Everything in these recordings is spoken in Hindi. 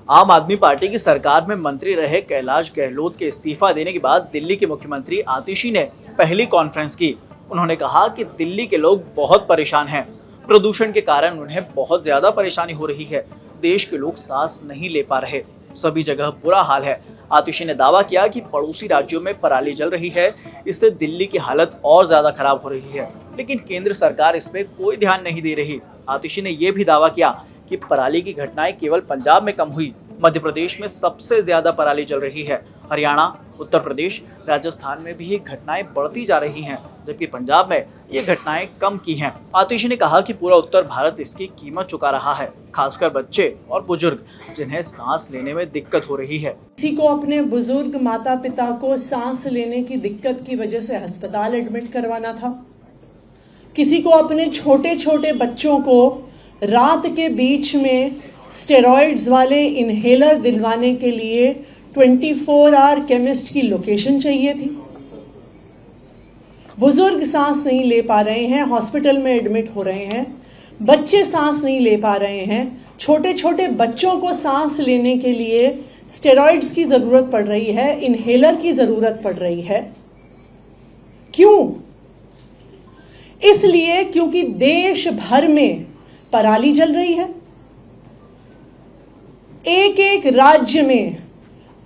आम आदमी पार्टी की सरकार में मंत्री रहे कैलाश गहलोत के इस्तीफा देने के बाद दिल्ली के मुख्यमंत्री आतिशी ने पहली कॉन्फ्रेंस की। उन्होंने कहा कि दिल्ली के लोग बहुत परेशान हैं। प्रदूषण के कारण उन्हें बहुत ज्यादा परेशानी हो रही है। देश के लोग सांस नहीं ले पा रहे, सभी जगह बुरा हाल है। आतिशी ने दावा किया कि पड़ोसी राज्यों में पराली जल रही है, इससे दिल्ली की हालत और ज्यादा खराब हो रही है, लेकिन केंद्र सरकार इस पे कोई ध्यान नहीं दे रही। आतिशी ने यह भी दावा किया कि पराली की घटनाएं केवल पंजाब में कम हुई, मध्य प्रदेश में सबसे ज्यादा पराली जल रही है। हरियाणा, उत्तर प्रदेश, राजस्थान में भी ये घटनाएं बढ़ती जा रही हैं, जबकि पंजाब में ये घटनाएं कम की हैं। आतिशी ने कहा कि पूरा उत्तर भारत इसकी कीमत चुका रहा है, खासकर बच्चे और बुजुर्ग जिन्हें सांस लेने में दिक्कत हो रही है। किसी को अपने बुजुर्ग माता पिता को सांस लेने की दिक्कत की वजह से अस्पताल एडमिट करवाना था, किसी को अपने छोटे छोटे बच्चों को रात के बीच में स्टेरॉइड्स वाले इनहेलर दिलवाने के लिए 24 आवर केमिस्ट की लोकेशन चाहिए थी। बुजुर्ग सांस नहीं ले पा रहे हैं, हॉस्पिटल में एडमिट हो रहे हैं, बच्चे सांस नहीं ले पा रहे हैं। छोटे छोटे बच्चों को सांस लेने के लिए स्टेरॉइड्स की जरूरत पड़ रही है, इनहेलर की जरूरत पड़ रही है। क्यों? इसलिए क्योंकि देश भर में पराली जल रही है। एक एक राज्य में,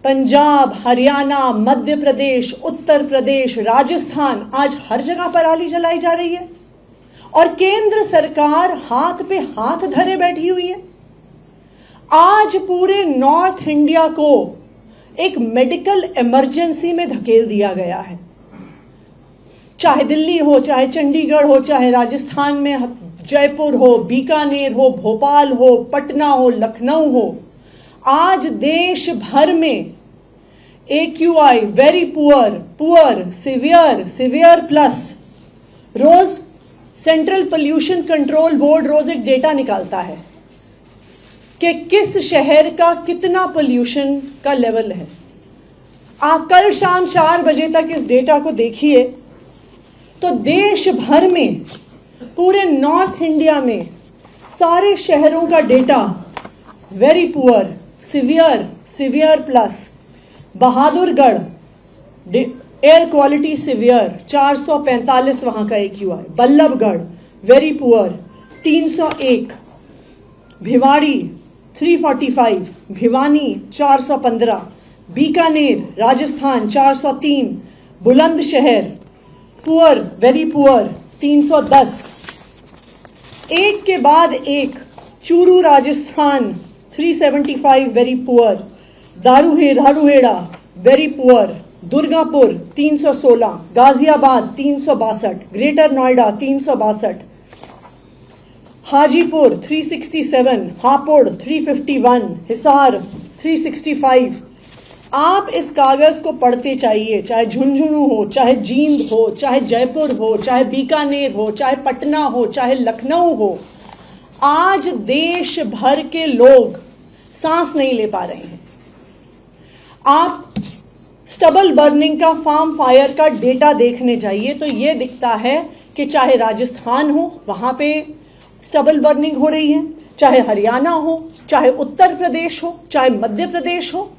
पंजाब, हरियाणा, मध्य प्रदेश, उत्तर प्रदेश, राजस्थान, आज हर जगह पराली जलाई जा रही है और केंद्र सरकार हाथ पे हाथ धरे बैठी हुई है। आज पूरे नॉर्थ इंडिया को एक मेडिकल इमरजेंसी में धकेल दिया गया है। चाहे दिल्ली हो, चाहे चंडीगढ़ हो, चाहे राजस्थान में जयपुर हो, बीकानेर हो, भोपाल हो, पटना हो, लखनऊ हो, आज देश भर में AQI very poor, poor, severe, severe plus, रोज सेंट्रल पोल्यूशन कंट्रोल बोर्ड रोज एक डेटा निकालता है कि किस शहर का कितना पोल्यूशन का लेवल है। आप कल शाम 4 बजे तक इस डेटा को देखिए तो देश भर में, पूरे नॉर्थ इंडिया में सारे शहरों का data very poor, severe, severe plus, Bahadurgarh air quality severe 445 वहां का AQI, Ballabhgarh very poor 301, Bhiwadi 345, Bhiwani 415, Bikaner Rajasthan 403, Bulandshahr poor, very poor 310, एक के बाद एक, Churu Rajasthan 375 very poor, Dharuhera very poor, Durgapur 316, Ghaziabad 362, greater Noida 362, Hajipur 367, Hapur 351, Hisar 365। आप इस कागज को पढ़ते चाहिए, चाहे झुंझुनू हो, चाहे जींद हो, चाहे जयपुर हो, चाहे बीकानेर हो, चाहे पटना हो, चाहे लखनऊ हो। आज देश भर के लोग सांस नहीं ले पा रहे हैं। आप स्टबल बर्निंग का, फार्म फायर का डेटा देखने जाइए तो यह दिखता है कि चाहे राजस्थान हो वहां पे स्टबल बर्निंग हो रही है, चाहे हरियाणा हो, चाहे उत्तर प्रदेश हो, चाहे मध्य प्रदेश हो।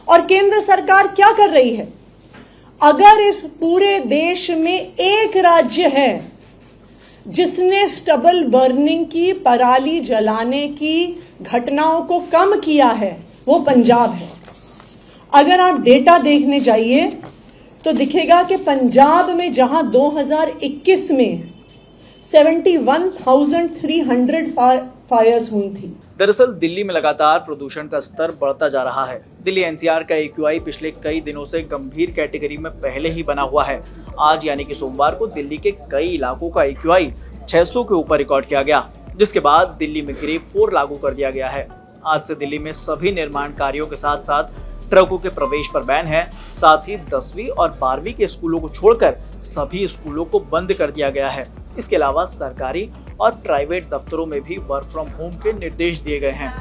और केंद्र सरकार क्या कर रही है? अगर इस पूरे देश में एक राज्य है जिसने स्टबल बर्निंग की, पराली जलाने की घटनाओं को कम किया है, वो पंजाब है। अगर आप डेटा देखने जाइए तो दिखेगा कि पंजाब में जहां 2021 में 71,300 फायर्स हुई थी। दरअसल दिल्ली में लगातार प्रदूषण का स्तर बढ़ता जा रहा है। दिल्ली NCR का AQI पिछले कई दिनों से गंभीर कैटेगरी में पहले ही बना हुआ है। आज यानी कि सोमवार को दिल्ली के कई इलाकों का AQI 600 के ऊपर रिकॉर्ड किया गया, जिसके बाद दिल्ली में ग्रेड 4 लागू कर दिया गया है। आज से दिल्ली में सभी निर्माण कार्यों के साथ साथ ट्रकों के प्रवेश पर बैन है। साथ ही 10वीं और 12वीं के स्कूलों को छोड़कर सभी स्कूलों को बंद कर दिया गया है। इसके अलावा सरकारी और प्राइवेट दफ्तरों में भी वर्क फ्रॉम होम के निर्देश दिए गए हैं।